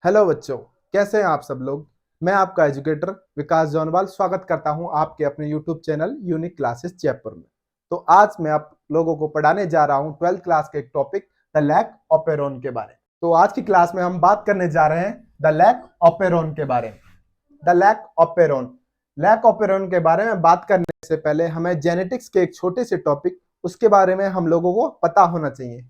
Hello बच्चों, कैसे हैं आप सब लोग। मैं आपका एजुकेटर विकास जौनवाल स्वागत करता हूं आपके अपने YouTube channel unique classes Jaipur में। तो आज मैं आप लोगों को पढ़ाने जा रहा हूं 12th क्लास के एक टॉपिक द लैक ऑपेरॉन के बारे में। तो आज की क्लास में हम बात करने जा रहे हैं द लैक ऑपेरॉन के बारे में। द लैक ऑपेरॉन के बारे में बात करने से पहले हमें जेनेटिक्स के एक छोटे से टॉपिक उसके बारे में हम लोगों को पता होना चाहिए।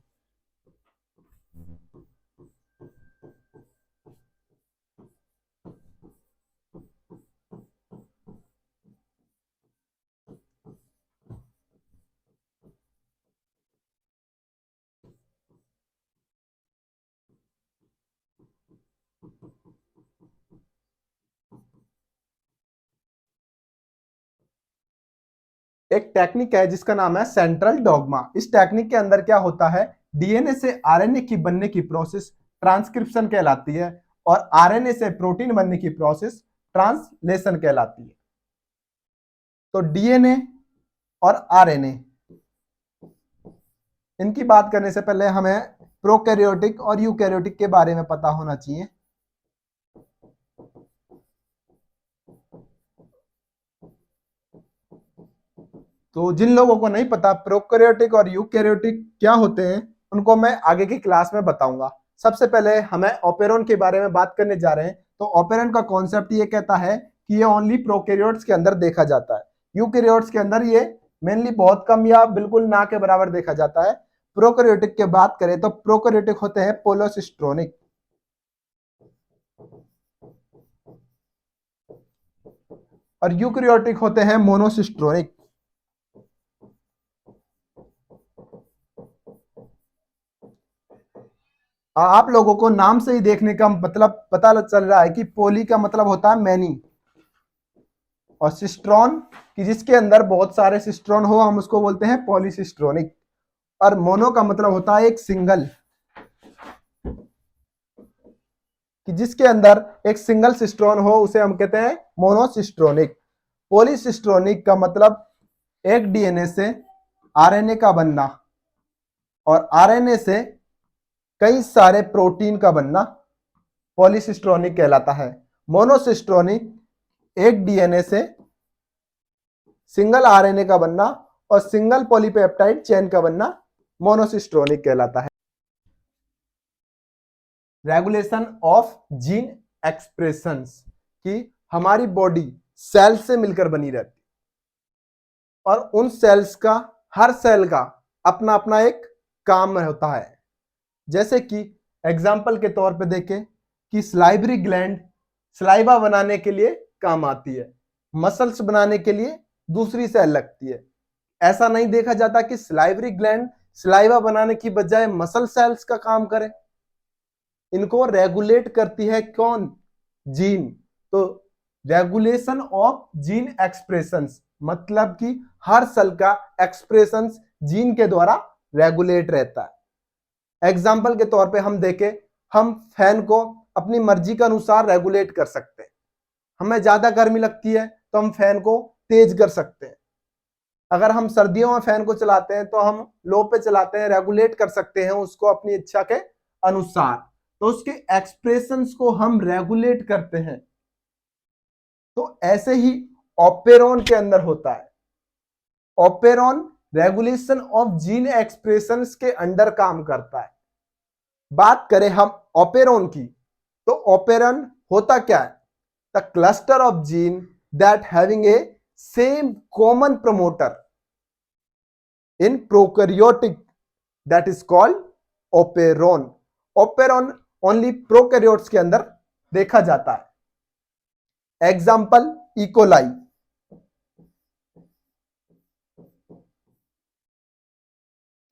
एक टेक्निक है जिसका नाम है सेंट्रल डॉग्मा। इस टेक्निक के अंदर क्या होता है, डीएनए से आरएनए की बनने की प्रोसेस ट्रांसक्रिप्शन कहलाती है और आरएनए से प्रोटीन बनने की प्रोसेस ट्रांसलेशन कहलाती है। तो डीएनए और आरएनए, इनकी बात करने से पहले हमें प्रोकैरियोटिक और यूकैरियोटिक के बारे में पता होना चाहिए। तो जिन लोगों को नहीं पता प्रोकैरियोटिक और यूकैरियोटिक क्या होते हैं, उनको मैं आगे की क्लास में बताऊंगा। सबसे पहले हमें ऑपेरॉन के बारे में बात करने जा रहे हैं। तो ऑपेरॉन का कॉन्सेप्ट ये कहता है कि ये ओनली प्रोकैरियोट्स के अंदर देखा जाता है। यूकैरियोट्स के अंदर ये मेनली बहुत कम या बिल्कुल ना के बराबर देखा जाता है। प्रोकैरियोटिक की बात करें तो प्रोकैरियोटिक होते हैं पोलोसिस्ट्रोनिक और यूकैरियोटिक होते हैं मोनोसिस्ट्रोनिक। आप लोगों को नाम से ही देखने का मतलब पता चल रहा है कि पोली का मतलब होता है मैनी और सिस्ट्रॉन कि जिसके अंदर बहुत सारे सिस्ट्रॉन हो हम उसको बोलते हैं पॉलीसिस्ट्रोनिक। और मोनो का मतलब होता है एक सिंगल, कि जिसके अंदर एक सिंगल सिस्ट्रॉन हो उसे हम कहते हैं मोनोसिस्ट्रोनिक। पॉलीसिस्ट्रोनिक का मतलब एक डीएनए से आरएनए का बनना और आरएनए से कई सारे प्रोटीन का बनना पॉलीसिस्ट्रोनिक कहलाता है। मोनोसिस्ट्रोनिक एक डीएनए से सिंगल आरएनए का बनना और सिंगल पॉलीपेप्टाइड चेन का बनना मोनोसिस्ट्रोनिक कहलाता है। रेगुलेशन ऑफ जीन एक्सप्रेशंस, कि हमारी बॉडी सेल से मिलकर बनी रहती और उन सेल्स का, हर सेल का अपना अपना एक काम होता है। जैसे कि एग्जाम्पल के तौर पे देखें कि सलाइवरी ग्लैंड सलाइवा बनाने के लिए काम आती है, मसल्स बनाने के लिए दूसरी सेल लगती है। ऐसा नहीं देखा जाता कि सलाइवरी ग्लैंड सलाइवा बनाने की बजाय मसल सेल्स का काम करे। इनको रेगुलेट करती है कौन, जीन। तो रेगुलेशन ऑफ जीन एक्सप्रेशंस मतलब कि हर सेल का एक्सप्रेशंस जीन के द्वारा रेगुलेट रहता है। एग्जाम्पल के तौर पे हम देखें, हम फैन को अपनी मर्जी के अनुसार रेगुलेट कर सकते हैं। हमें ज्यादा गर्मी लगती है तो हम फैन को तेज कर सकते हैं। अगर हम सर्दियों में फैन को चलाते हैं तो हम लो पे चलाते हैं, रेगुलेट कर सकते हैं उसको अपनी इच्छा के अनुसार। तो उसके एक्सप्रेशंस को हम रेगुलेट करते हैं। तो ऐसे ही ऑपेरॉन के अंदर होता है। Operon regulation of gene expressions के अंडर काम करता है। बात करें हम ऑपेरॉन की, तो ऑपेरॉन होता क्या है, the cluster of gene that having a same common promoter in prokaryotic that is called operon. Operon only prokaryotes के अंदर देखा जाता है। Example E coli.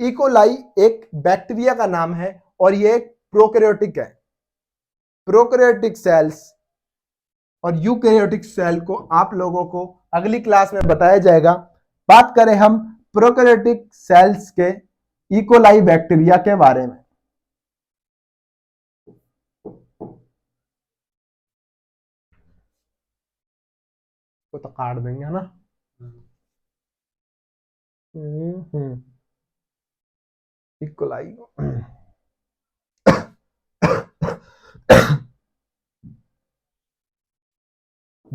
इकोलाई एक बैक्टीरिया का नाम है और ये एक प्रोकैरियोटिक है। प्रोकैरियोटिक सेल्स और यूकैरियोटिक सेल को आप लोगों को अगली क्लास में बताया जाएगा। बात करें हम प्रोकैरियोटिक सेल्स के इकोलाई बैक्टीरिया के बारे में। तो काट देंगे, है ना। E coli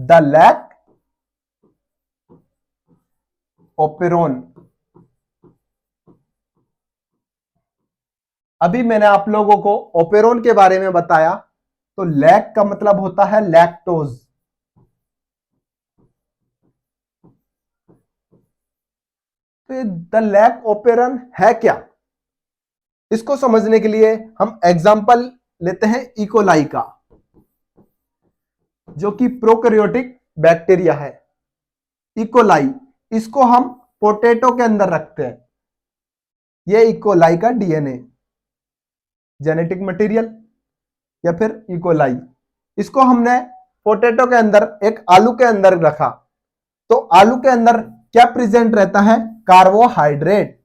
the lac operon. अभी मैंने आप लोगों को ओपेरोन के बारे में बताया, तो लैक का मतलब होता है लैक्टोज। तो द लैक ओपेरन है क्या, इसको समझने के लिए हम एग्जांपल लेते हैं इकोलाई का, जो कि प्रोकैरियोटिक बैक्टीरिया है। इकोलाई, इसको हम पोटैटो के अंदर रखते हैं। ये इकोलाई का डीएनए, जेनेटिक मटेरियल या फिर इकोलाई, इसको हमने पोटैटो के अंदर, एक आलू के अंदर रखा, तो आलू के अंदर क्या प्रेजेंट रहता है, कार्बोहाइड्रेट।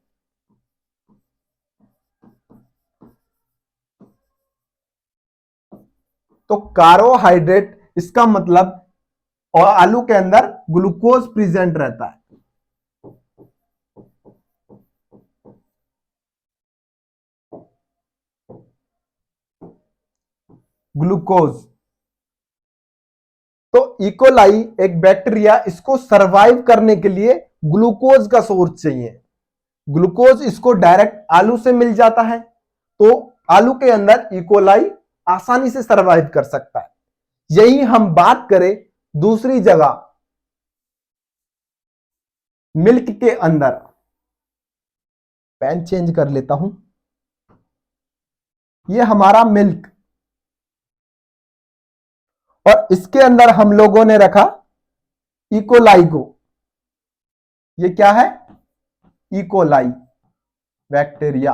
तो कार्बोहाइड्रेट, इसका मतलब, और आलू के अंदर ग्लूकोज प्रेजेंट रहता है। ग्लूकोज। तो इकोलाई एक बैक्टीरिया, इसको सरवाइव करने के लिए ग्लूकोज का सोर्स चाहिए। ग्लूकोज इसको डायरेक्ट आलू से मिल जाता है, तो आलू के अंदर इकोलाई आसानी से सरवाइव कर सकता है। यही हम बात करें दूसरी जगह, मिल्क के अंदर, पेन चेंज कर लेता हूं, यह हमारा मिल्क, और इसके अंदर हम लोगों ने रखा इकोलाई को। यह क्या है, इकोलाई बैक्टीरिया।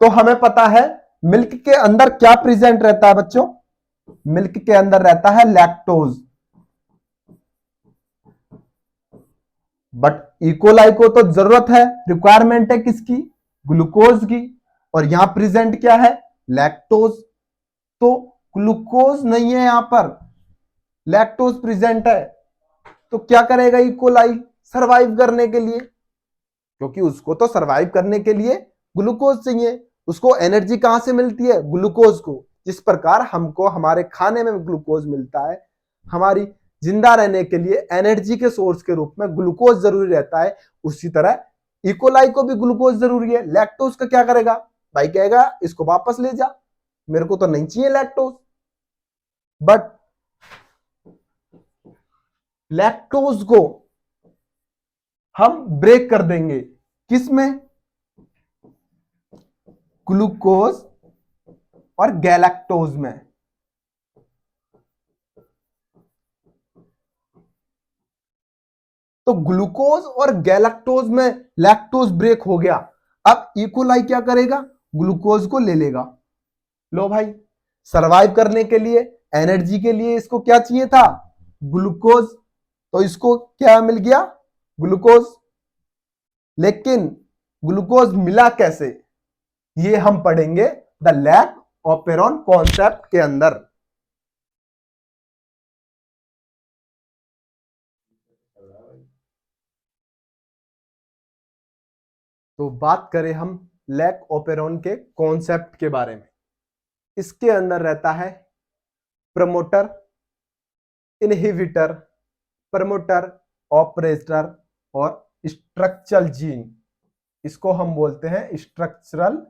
तो हमें पता है मिल्क के अंदर क्या प्रेजेंट रहता है बच्चों, मिल्क के अंदर रहता है लैक्टोज। बट इकोलाई को तो जरूरत है, रिक्वायरमेंट है किसकी, ग्लूकोज की, और यहां प्रेजेंट क्या है, लैक्टोज। तो ग्लूकोज नहीं है, यहां पर लैक्टोज प्रेजेंट है। तो क्या करेगा इकोलाई सरवाइव करने के लिए, क्योंकि उसको तो सरवाइव करने के लिए ग्लूकोज चाहिए। उसको एनर्जी कहां से मिलती है, ग्लूकोज को। जिस प्रकार हमको हमारे खाने में ग्लूकोज मिलता है, हमारी जिंदा रहने के लिए एनर्जी के सोर्स के रूप में ग्लूकोज जरूरी रहता है, उसी तरह इकोलाई को भी ग्लूकोज जरूरी है। लैक्टोज का क्या करेगा, भाई कहेगा इसको वापस ले जा, मेरे को तो नहीं चाहिए लैक्टोज। बट लैक्टोज को हम ब्रेक कर देंगे, किसमें, ग्लूकोज और गैलेक्टोज में। तो ग्लूकोज और गैलेक्टोज में लैक्टोज ब्रेक हो गया। अब इकोलाई क्या करेगा, ग्लूकोज को ले लेगा। लो भाई, सरवाइव करने के लिए, एनर्जी के लिए इसको क्या चाहिए था, ग्लूकोज। तो इसको क्या मिल गया, ग्लूकोज। लेकिन ग्लूकोज मिला कैसे, ये हम पढ़ेंगे द लैक ओपेरॉन कॉन्सेप्ट के अंदर। तो बात करें हम लैक ओपेरॉन के कॉन्सेप्ट के बारे में, इसके अंदर रहता है प्रमोटर, इनहिबिटर, प्रमोटर, ऑपरेटर और स्ट्रक्चरल जीन। इसको हम बोलते हैं स्ट्रक्चरल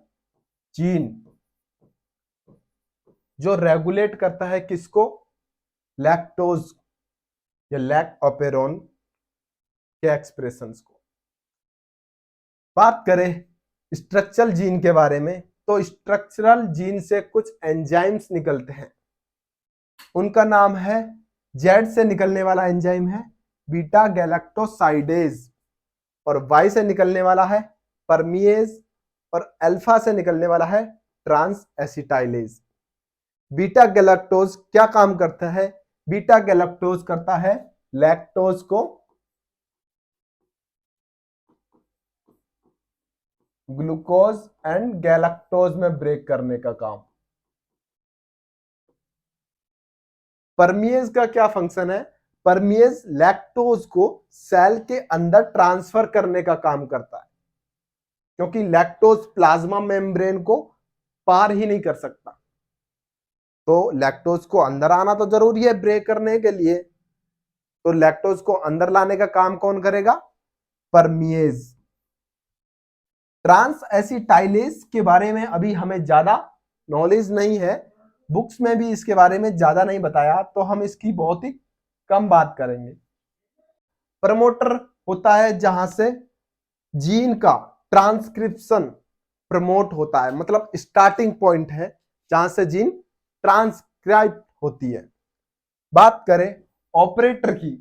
जीन, जो रेगुलेट करता है किसको, लैक्टोज या लैक ओपेरॉन के एक्सप्रेशंस को। बात करें स्ट्रक्चरल जीन के बारे में, तो स्ट्रक्चरल जीन से कुछ एंजाइम्स निकलते हैं। उनका नाम है, जेड से निकलने वाला एंजाइम है बीटा गैलेक्टोसाइडेज, और वाई से निकलने वाला है परमिएज, और अल्फा से निकलने वाला है ट्रांस एसिटाइलेज। बीटा गैलेक्टोज क्या काम करता है, बीटा गैलेक्टोज करता है लैक्टोज को ग्लूकोज एंड गैलेक्टोज में ब्रेक करने का काम। परमिएज का क्या फंक्शन है, परमिएज लैक्टोज को सेल के अंदर ट्रांसफर करने का काम करता है, क्योंकि लैक्टोज प्लाज्मा मेम्ब्रेन को पार ही नहीं कर सकता। तो लैक्टोज को अंदर आना तो जरूरी है ब्रेक करने के लिए, तो लैक्टोज को अंदर लाने का काम कौन करेगा? परमिएज। ट्रांस एसिटाइलेज के बारे में अभी हमें ज्यादा नॉलेज नहीं है, बुक्स में भी इसके बारे में ज्यादा नहीं बताया, तो हम इसकी बहुत ही कम बात करेंगे। प्रमोटर होता है जहां से जीन का ट्रांसक्रिप्शन प्रमोट होता है, मतलब स्टार्टिंग पॉइंट है जहां से जीन ट्रांसक्राइब होती है। बात करें ऑपरेटर की,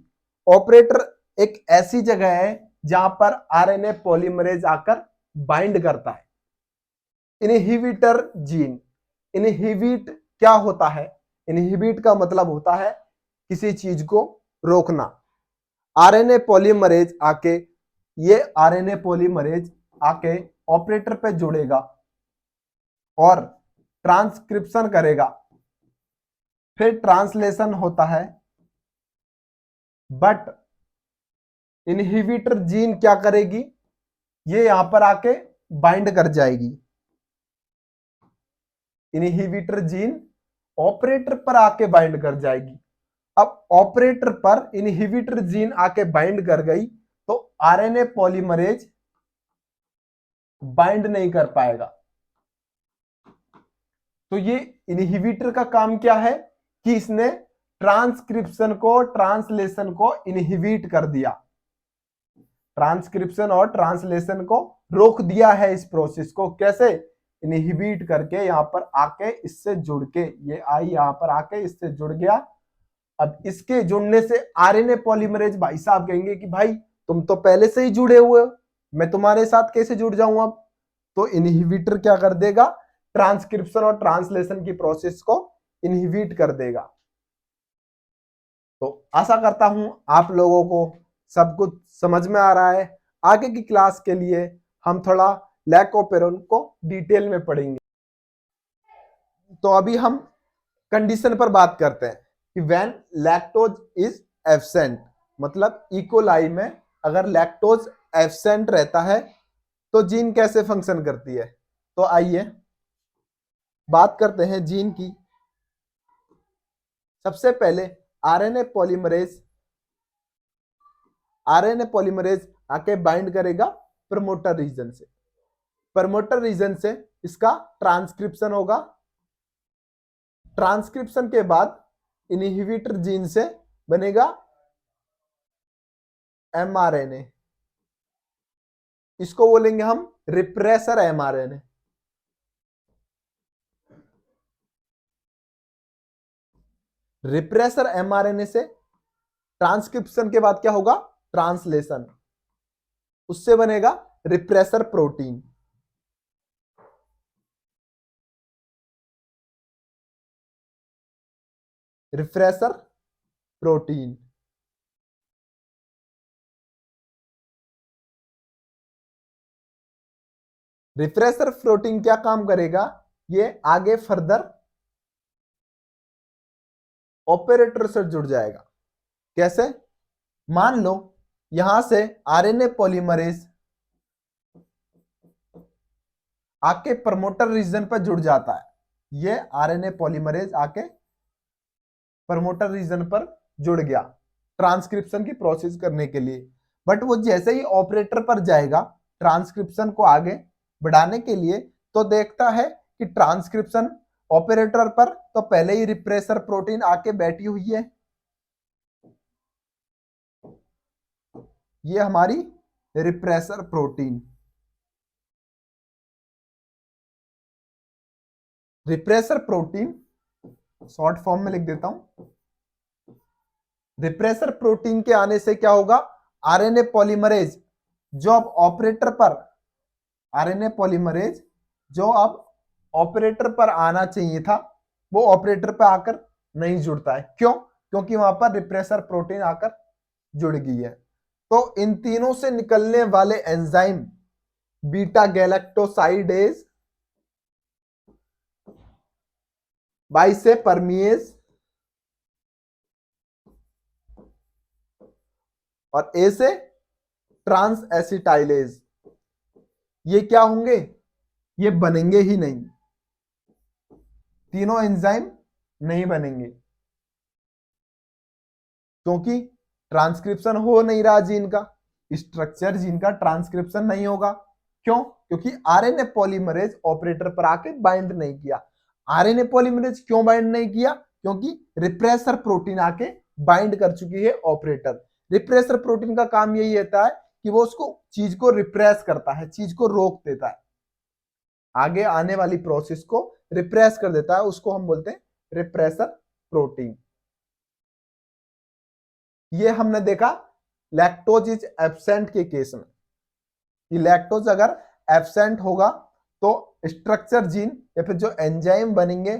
ऑपरेटर एक ऐसी जगह है जहां पर आरएनए पॉलीमरेज आकर बाइंड करता है। इनहिबिटर जीन, इनहिबिट क्या होता है? इनहिबिट का मतलब होता है किसी चीज को रोकना। आरएनए पॉलीमरेज आके, ये आरएनए पॉलीमरेज आके ऑपरेटर पे जुड़ेगा और ट्रांसक्रिप्शन करेगा, फिर ट्रांसलेशन होता है। बट इनहिबिटर जीन क्या करेगी? ये यहां पर आके बाइंड कर जाएगी। इनहिबिटर जीन ऑपरेटर पर आके बाइंड कर जाएगी। अब ऑपरेटर पर इनहिबिटर जीन आके बाइंड कर गई तो आरएनए पॉलीमरेज बाइंड नहीं कर पाएगा। तो ये इनहिबिटर का काम क्या है कि इसने ट्रांसक्रिप्शन को, ट्रांसलेशन को इनहिबिट कर दिया, ट्रांसक्रिप्शन और ट्रांसलेशन को रोक दिया है इस प्रोसेस को। कैसे? इनहिबिट करके यहां पर आके इससे जुड़ के, ये आई यहां पर आके इससे जुड़ गया। अब इसके जुड़ने से आरएनए पॉलीमरेज भाई साहब कहेंगे कि भाई तुम तो पहले से ही जुड़े हुए हो, मैं तुम्हारे साथ कैसे जुड़ जाऊं अब? तो इनहिबिटर क्या कर देगा? ट्रांसक्रिप्शन और ट्रांसलेशन की प्रोसेस को इनहिबिट कर देगा। तो आशा करता हूं आप लोगों को सब कुछ समझ में आ रहा है। आगे की क्लास के लिए हम थोड़ा लैकोपेरोन को डिटेल में पढ़ेंगे। तो अभी हम कंडीशन पर बात करते हैं कि व्हेन लैक्टोज इज एब्सेंट, मतलब इकोलाई में अगर लैक्टोज एब्सेंट रहता है तो जीन कैसे फंक्शन करती है। तो आइए बात करते हैं जीन की। सबसे पहले आरएनए पॉलीमरेज आके बाइंड करेगा प्रमोटर रीजन से, प्रमोटर रीजन से इसका ट्रांसक्रिप्शन होगा, ट्रांसक्रिप्शन के बाद इनहिबिटर जीन से बनेगा एमआरएनए, इसको बोलेंगे हम रिप्रेसर एमआरएनए। रिप्रेसर एमआरएनए से ट्रांसक्रिप्शन के बाद क्या होगा? ट्रांसलेशन, उससे बनेगा repressor protein. Repressor protein, repressor protein क्या काम करेगा? ये आगे फर्दर ऑपरेटर से जुड़ जाएगा। कैसे? मान लो यहां से आरएनए पॉलीमरेज आके प्रमोटर रीजन पर जुड़ जाता है, ये आरएनए पॉलीमरेज आके प्रमोटर रीजन पर जुड़ गया ट्रांसक्रिप्शन की प्रोसेस करने के लिए। बट वो जैसे ही ऑपरेटर पर जाएगा ट्रांसक्रिप्शन को आगे बढ़ाने के लिए, तो देखता है कि ट्रांसक्रिप्शन ऑपरेटर पर तो पहले ही रिप्रेसर प्रोटीन आके बैठी हुई है, ये हमारी repressor protein. Repressor protein short form में लिख देता हूं। रिप्रेसर प्रोटीन के आने से क्या होगा? आरएनए पॉलीमरेज जो अब ऑपरेटर पर, आरएनए पॉलीमरेज जो अब ऑपरेटर पर आना चाहिए था वो ऑपरेटर पर आकर नहीं जुड़ता है। क्यों? क्योंकि वहां पर रिप्रेसर प्रोटीन आकर जुड़ गई है। तो इन तीनों से निकलने वाले एंजाइम बीटा गैलेक्टोसाइडेज, बाई से परमिएज और ए से ट्रांस एसिटाइलेज, ये क्या होंगे? ये बनेंगे ही नहीं। तीनों एंजाइम नहीं बनेंगे, क्योंकि ट्रांसक्रिप्शन हो नहीं रहा जीन का, स्ट्रक्चर जीन का ट्रांसक्रिप्शन नहीं होगा। क्यों? क्योंकि आरएनए पॉलीमरेज ऑपरेटर पर आके बाइंड नहीं किया। आरएनए पॉलीमरेज क्यों बाइंड नहीं किया? क्योंकि रिप्रेसर प्रोटीन आके बाइंड कर चुकी है ऑपरेटर। रिप्रेसर प्रोटीन का काम यही होता है कि वो उसको चीज को रिप्रेस करता है, चीज को रोक देता है, आगे आने वाली प्रोसेस को रिप्रेस कर देता है, उसको हम बोलते हैं रिप्रेसर प्रोटीन। ये हमने देखा लैक्टोज इज एब्सेंट के केस में, कि लैक्टोज अगर एब्सेंट होगा तो स्ट्रक्चर जीन या फिर जो एंजाइम बनेंगे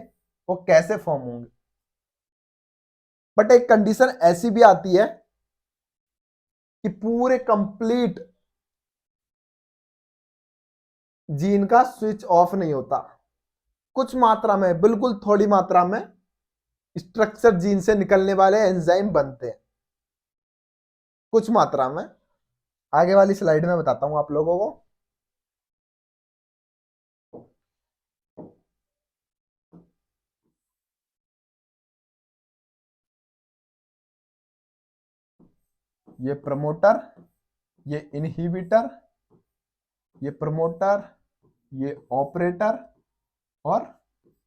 वो कैसे फॉर्म होंगे। बट एक कंडीशन ऐसी भी आती है कि पूरे कंप्लीट जीन का स्विच ऑफ नहीं होता, कुछ मात्रा में, बिल्कुल थोड़ी मात्रा में स्ट्रक्चर जीन से निकलने वाले एंजाइम बनते हैं, कुछ मात्रा में। आगे वाली स्लाइड में बताता हूं आप लोगों को। ये प्रमोटर, ये इनहिबिटर, ये प्रमोटर, ये ऑपरेटर, और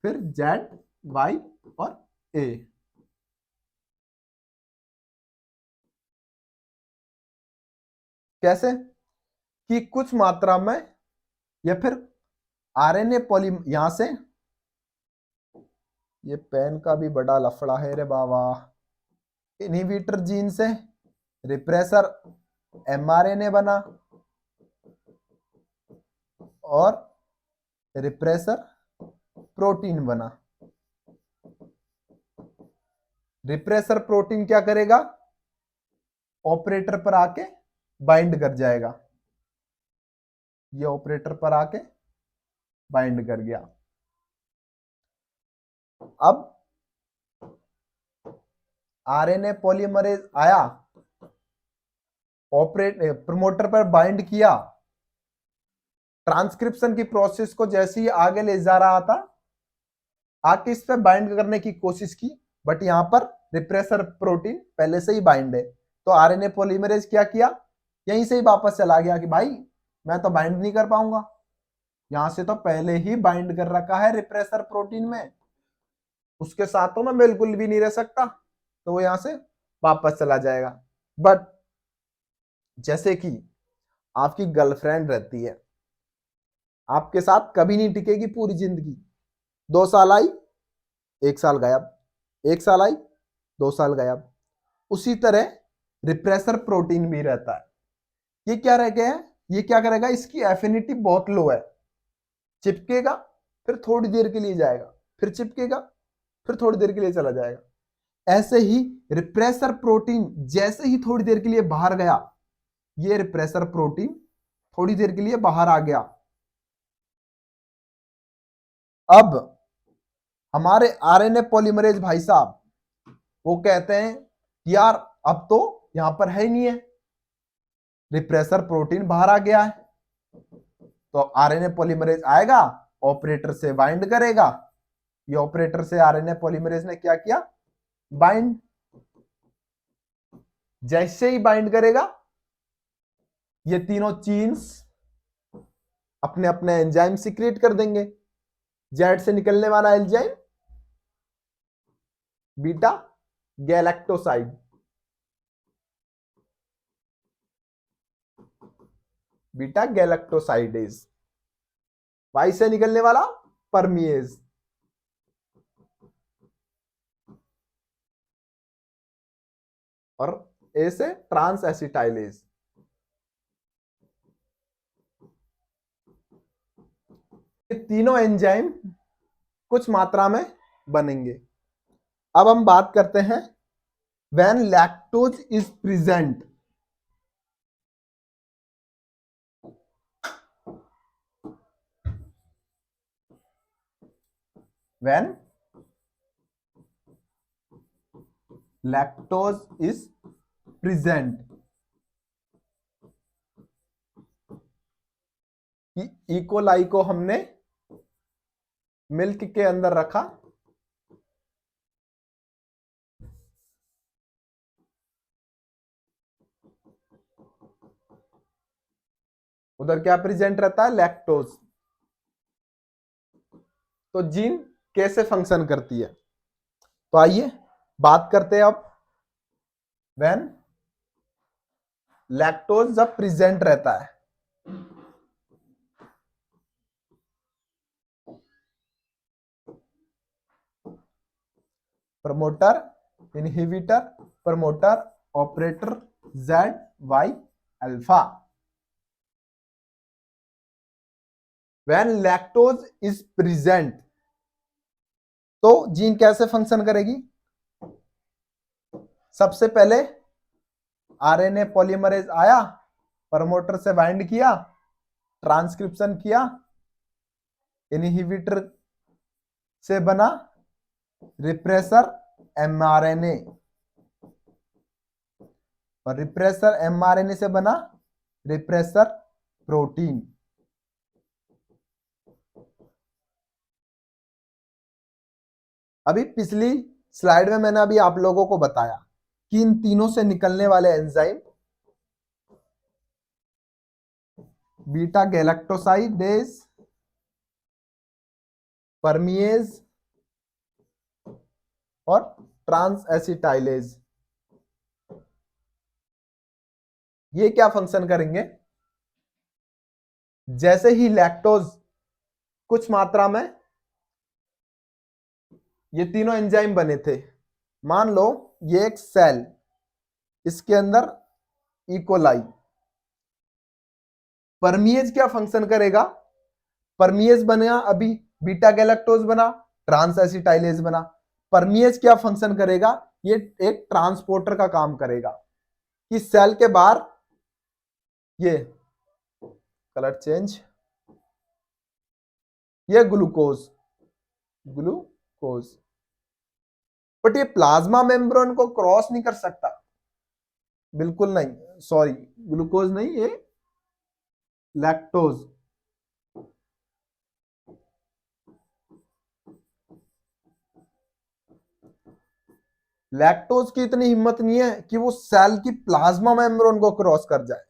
फिर जेड, वाई और ए। कैसे? कि कुछ मात्रा में, या फिर आरएनए पॉली, यहां से, ये पेन का भी बड़ा लफड़ा है रे बाबा। इनहिबिटर जीन से रिप्रेसर एमआरएनए बना और रिप्रेसर प्रोटीन बना। रिप्रेसर प्रोटीन क्या करेगा? ऑपरेटर पर आके बाइंड कर जाएगा, ये ऑपरेटर पर आके बाइंड कर गया। अब आरएनए पॉलीमरेज आया, ऑपरेट प्रमोटर पर बाइंड किया, ट्रांसक्रिप्शन की प्रोसेस को जैसे ही आगे ले जा रहा था, आके इस पे बाइंड करने की कोशिश की, बट यहां पर रिप्रेसर प्रोटीन पहले से ही बाइंड है, तो आरएनए पॉलीमरेज क्या किया? यहीं से ही वापस चला गया कि भाई मैं तो बाइंड नहीं कर पाऊंगा, यहां से तो पहले ही बाइंड कर रखा है रिप्रेसर प्रोटीन में, उसके साथ तो मैं बिल्कुल भी नहीं रह सकता, तो वो यहां से वापस चला जाएगा। बट जैसे कि आपकी गर्लफ्रेंड रहती है, आपके साथ कभी नहीं टिकेगी पूरी जिंदगी, 2 साल आई, 1 साल गायब, 1 साल आई, 2 साल गायब। उसी तरह रिप्रेसर प्रोटीन भी रहता है। ये क्या रह गया है? ये क्या करेगा? इसकी एफिनिटी बहुत लो है, चिपकेगा, फिर थोड़ी देर के लिए जाएगा, फिर चिपकेगा, फिर थोड़ी देर के लिए चला जाएगा। ऐसे ही रिप्रेसर प्रोटीन जैसे ही थोड़ी देर के लिए बाहर गया, ये रिप्रेसर प्रोटीन थोड़ी देर के लिए बाहर आ गया। अब हमारे आरएनए पॉलीमरेज भाई साहब वो कहते हैं यार अब तो यहां पर है ही नहीं है, रिप्रेसर प्रोटीन बाहर आ गया है, तो आरएनए पॉलीमरेज आएगा, ऑपरेटर से बाइंड करेगा। ये ऑपरेटर से आरएनए पॉलीमरेज ने क्या किया? बाइंड। जैसे ही बाइंड करेगा, ये तीनों चीन्स अपने अपने एंजाइम सीक्रेट कर देंगे। जेड से निकलने वाला enzyme beta galactoside, beta galactosidase. Y से निकलने वाला परमिएज, और ए से ट्रांस एसिटाइलेज। ये तीनों एंजाइम कुछ मात्रा में बनेंगे। अब हम बात करते हैं when lactose is present. When lactose is present, E coli को हमने मिल्क के अंदर रखा, उधर क्या प्रेजेंट रहता है, लैक्टोज। तो जीन कैसे फंक्शन करती है, तो आइए बात करते हैं अब। व्हेन लैक्टोज जब प्रेजेंट रहता है, promoter, inhibitor, promoter, operator, Z Y alpha. When lactose is present, तो जीन कैसे फंक्शन करेगी। सबसे पहले आरएनए पॉलीमरेज आया, प्रमोटर से बाइंड किया, ट्रांसक्रिप्शन किया, इनहिबिटर से बना रिप्रेसर एमआरएनए, और रिप्रेसर एमआरएनए से बना रिप्रेसर प्रोटीन। अभी पिछली स्लाइड में मैंने अभी आप लोगों को बताया कि इन तीनों से निकलने वाले एंजाइम बीटा गैलेक्टोसाइडेज, परमिएज और ट्रांस एसिटाइलेज, ये क्या फंक्शन करेंगे। जैसे ही लैक्टोज कुछ मात्रा में, ये तीनों एंजाइम बने थे, मान लो ये एक सेल, इसके अंदर इकोलाई, परमिएज क्या फंक्शन करेगा, परमिएज बना, अभी बीटा गैलेक्टोज बना, ट्रांस एसिटाइलेज बना। परमिएज क्या फंक्शन करेगा, ये एक ट्रांसपोर्टर का काम करेगा कि सेल के बाहर, ये कलर चेंज, ये ग्लूकोज, ग्लूकोज, बट ये प्लाज्मा मेम्ब्रेन को क्रॉस नहीं कर सकता, बिल्कुल नहीं, सॉरी ग्लूकोज नहीं, ये लैक्टोज। लैक्टोज की इतनी हिम्मत नहीं है कि वो सेल की प्लाज्मा मेम्ब्रेन को क्रॉस कर जाए,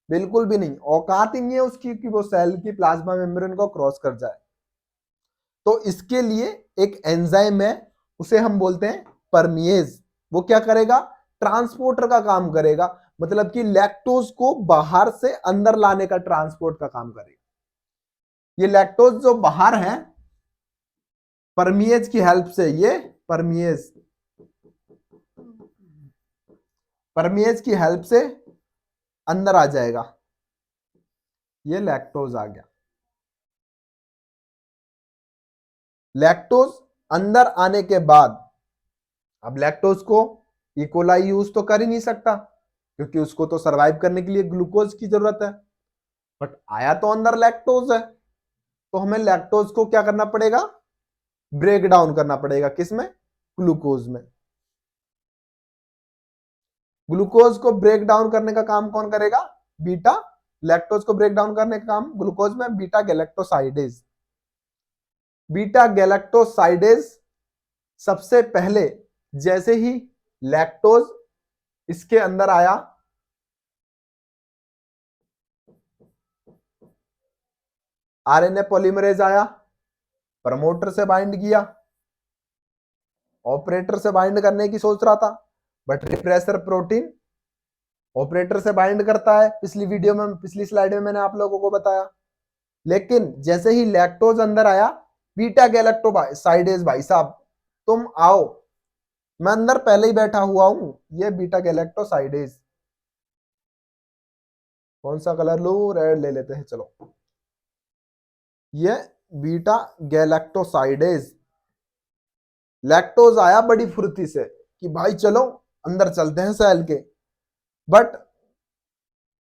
बिल्कुल भी नहीं, औकात ही नहीं है उसकी कि वो सेल की प्लाज्मा मेम्ब्रेन को क्रॉस कर जाए। तो इसके लिए एक एंजाइम है, उसे हम बोलते हैं परमिएज। वो क्या करेगा, ट्रांसपोर्टर का काम करेगा, मतलब कि लैक्टोज को बाहर से अंदर लाने का ट्रांसपोर्ट का काम करेगा। ये लैक्टोज जो बाहर है, परमिएज की हेल्प से, ये परमिएज, परमिएज की हेल्प से अंदर आ जाएगा, ये लैक्टोज आ गया। लैक्टोज अंदर आने के बाद, अब लैक्टोज को इकोलाई यूज तो कर ही नहीं सकता, क्योंकि उसको तो सरवाइव करने के लिए ग्लूकोज की जरूरत है, बट आया तो अंदर लैक्टोज है, तो हमें लैक्टोज को क्या करना पड़ेगा, ब्रेक डाउन करना पड़ेगा, किसमें, ग्लूकोज में। ग्लूकोज को ब्रेक डाउन करने का काम कौन करेगा, बीटा, लैक्टोज को ब्रेक डाउन करने का काम ग्लूकोज में बीटा गैलेक्टोसाइडेज। बीटा गैलेक्टोसाइडेज सबसे पहले, जैसे ही लैक्टोज इसके अंदर आया, आरएनए पॉलीमरेज आया, प्रमोटर से बाइंड किया, ऑपरेटर से बाइंड करने की सोच रहा था, बट रिप्रेसर प्रोटीन ऑपरेटर से बाइंड करता है, पिछली वीडियो में, पिछली स्लाइड में मैंने आप लोगों को बताया। लेकिन जैसे ही लैक्टोज अंदर आया, बीटा गैलेक्टोसाइडेज, भाई साहब तुम आओ, मैं अंदर पहले ही बैठा हुआ हूं, ये बीटा गैलेक्टोसाइडेज। कौन सा कलर लो, रेड ले लेते हैं, चलो, ये बीटा गैलेक्टोसाइडेज। लैक्टोज आया बड़ी फुर्ती से कि भाई चलो अंदर चलते हैं सेल के, बट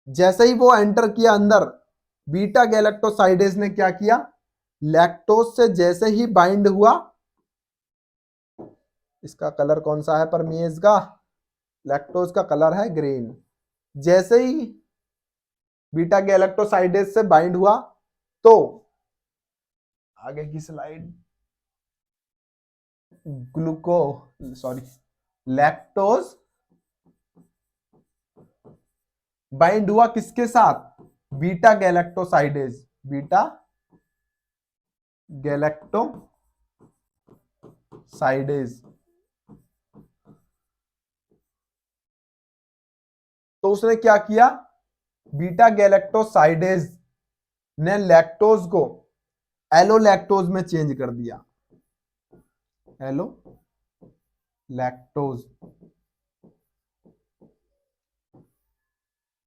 जैसे ही वो एंटर किया अंदर, बीटा गैलेक्टोसाइडेज ने क्या किया, लैक्टोज से जैसे ही बाइंड हुआ, इसका कलर कौन सा है परमिएज का, लैक्टोज का कलर है ग्रीन। जैसे ही बीटा गैलेक्टोसाइडेज से बाइंड हुआ, तो आगे की स्लाइड, सॉरी, लैक्टोज बाइंड हुआ किसके साथ, बीटा गैलेक्टोसाइडेज, बीटा गैलेक्टोसाइडेज। तो उसने क्या किया, बीटा गैलेक्टोसाइडेज ने लैक्टोज को एलो लैक्टोज में चेंज कर दिया, एलो लैक्टोज।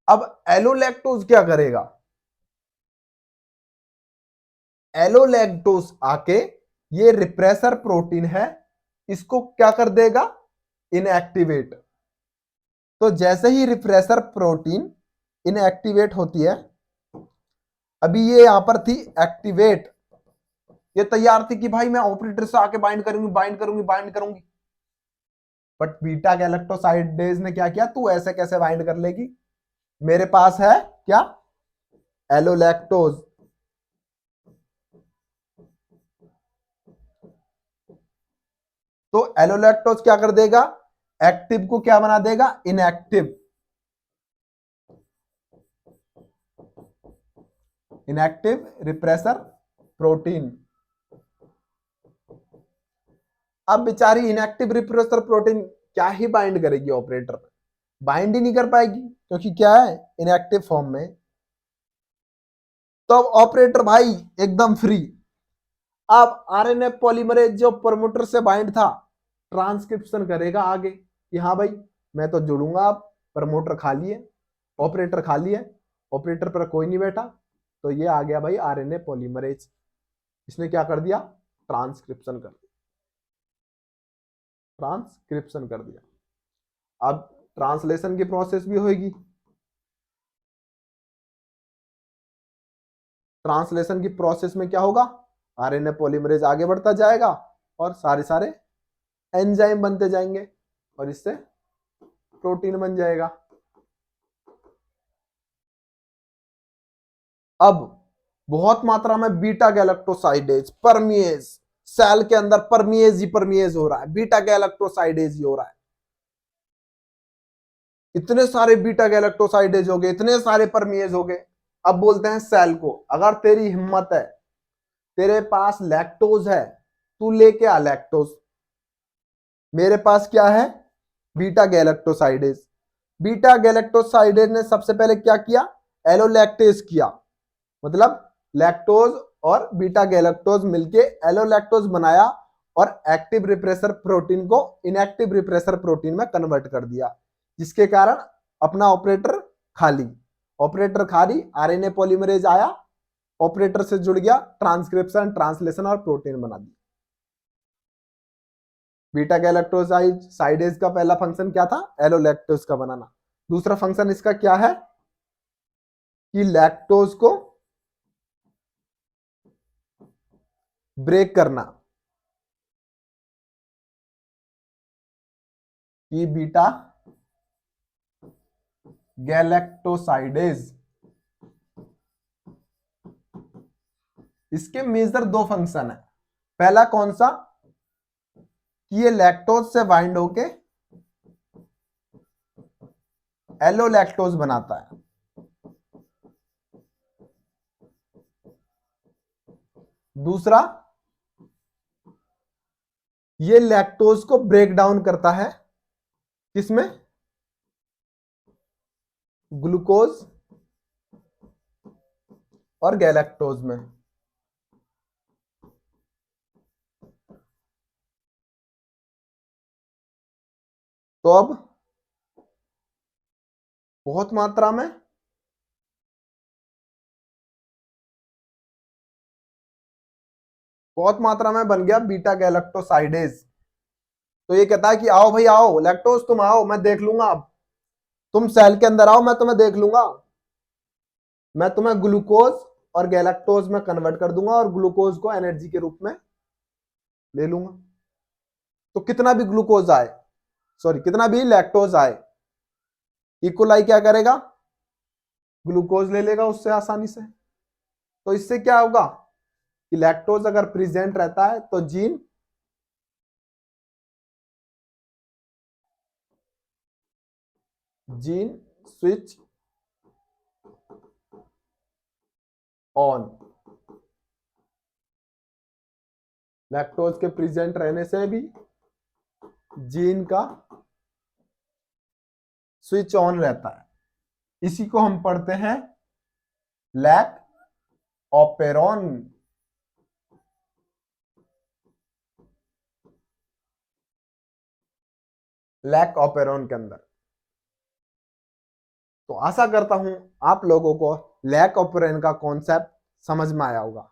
अब एलो लैक्टोज क्या करेगा, एलो लैक्टोज आके ये रिप्रेसर प्रोटीन है, इसको क्या कर देगा, इनएक्टिवेट। तो जैसे ही रिप्रेसर प्रोटीन इनएक्टिवेट होती है, अभी ये यहां पर थी एक्टिवेट, ये तैयार थी कि भाई मैं ऑपरेटर से आके बाइंड करूंगी बाइंड करूंगी बाइंड करूंगी, बट बीटा गैलेक्टोसाइडेज ने क्या किया, तू ऐसे कैसे बाइंड कर लेगी, मेरे पास है क्या, एलोलैक्टोज। तो एलोलैक्टोज क्या कर देगा, एक्टिव को क्या बना देगा, इनएक्टिव, इनएक्टिव रिप्रेसर प्रोटीन। अब बेचारी इनएक्टिव रिप्रेसर प्रोटीन क्या ही बाइंड करेगी ऑपरेटर, बाइंड ही नहीं कर पाएगी क्योंकि क्या है, इनएक्टिव फॉर्म में। तो अब ऑपरेटर भाई एकदम फ्री। अब आरएनए पॉलीमरेज जो प्रमोटर से बाइंड था, ट्रांसक्रिप्शन करेगा आगे कि हाँ भाई मैं तो जुड़ूंगा, अब प्रमोटर खाली है, ऑपरेटर खाली है, ऑपरेटर पर कोई नहीं बैठा, तो ये आ गया भाई आरएनए पॉलीमरेज, इसने क्या कर दिया, ट्रांसक्रिप्शन कर दिया, ट्रांसक्रिप्शन कर दिया। अब ट्रांसलेशन की प्रोसेस भी होगी, ट्रांसलेशन की प्रोसेस में क्या होगा, आरएनए पॉलीमरेज आगे बढ़ता जाएगा और सारे सारे एंजाइम बनते जाएंगे और इससे प्रोटीन बन जाएगा। अब बहुत मात्रा में बीटा गैलेक्टोसाइडेज परमिएज, सेल के अंदर परमिएज ही परमिएज हो रहा है, बीटा गैलेक्टोसाइडेज ही हो रहा है, इतने सारे बीटा गैलेक्टोसाइडेज हो गए, इतने सारे परमिएज हो गए। अब बोलते हैं सेल को, अगर तेरी हिम्मत है, तेरे पास लैक्टोज है, तू लेके आ लैक्टोज, मेरे पास क्या है, बीटा गैलेक्टोसाइडेज। बीटा गैलेक्टोसाइडेज ने सबसे पहले क्या किया, एलोलैक्टेज किया, मतलब लैक्टोज और बीटा गैलेक्टोज मिलके एलोलैक्टोज बनाया और एक्टिव रिप्रेसर प्रोटीन को इनएक्टिव रिप्रेसर प्रोटीन में कन्वर्ट कर दिया, जिसके कारण अपना ऑपरेटर खाली, ऑपरेटर खाली, आरएनए पॉलीमरेज आया, ऑपरेटर से जुड़ गया, ट्रांसक्रिप्शन ट्रांसलेशन और प्रोटीन बना दिया। बीटा गैलेक्टोसाइडेज का पहला फंक्शन क्या था, एलोलैक्टोज का बनाना। दूसरा फंक्शन इसका क्या है कि लैक्टोज को ब्रेक करना, कि बीटा गैलेक्टोसाइडेज, इसके मेजर दो फंक्शन है। पहला कौन सा, कि ये लैक्टोज से बाइंड होके एलोलैक्टोज बनाता है, दूसरा ये लैक्टोज को ब्रेक डाउन करता है, किसमें, ग्लूकोज और गैलेक्टोज में। तो अब बहुत मात्रा में बन गया बीटा गैलेक्टोसाइडेज। तो ये कहता है कि आओ भाई आओ लैक्टोज, तुम आओ, मैं देख लूंगा, अब तुम सेल के अंदर आओ, मैं तुम्हें देख लूंगा, मैं तुम्हें ग्लूकोज और गैलेक्टोज में कन्वर्ट कर दूंगा और ग्लूकोज को एनर्जी के रूप में ले लूंगा। तो कितना भी ग्लूकोज आए, सॉरी कितना भी लैक्टोज आए, इकोलाई क्या करेगा, ग्लूकोज ले लेगा उससे आसानी से। तो इससे क्या होगा कि लैक्टोज अगर प्रेजेंट रहता है तो जीन स्विच ऑन। लैक्टोज के प्रेजेंट रहने से भी जीन का स्विच ऑन रहता है। इसी को हम पढ़ते हैं लैक ऑपेरॉन। लैक ऑपेरॉन के अंदर। तो आशा करता हूं आप लोगों को लैक ऑपेरॉन का कॉन्सेप्ट समझ में आया होगा।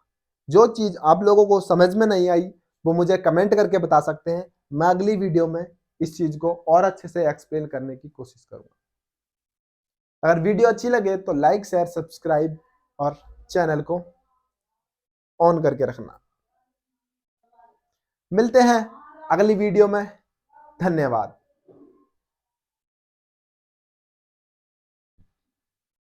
जो चीज आप लोगों को समझ में नहीं आई वो मुझे कमेंट करके बता सकते हैं। मैं अगली वीडियो में इस चीज को और अच्छे से एक्सप्लेन करने की कोशिश करूंगा। अगर वीडियो अच्छी लगे तो लाइक शेयर सब्सक्राइब और चैनल को ऑन करके रखना। मिलते हैं अगली वीडियो में। धन्यवाद।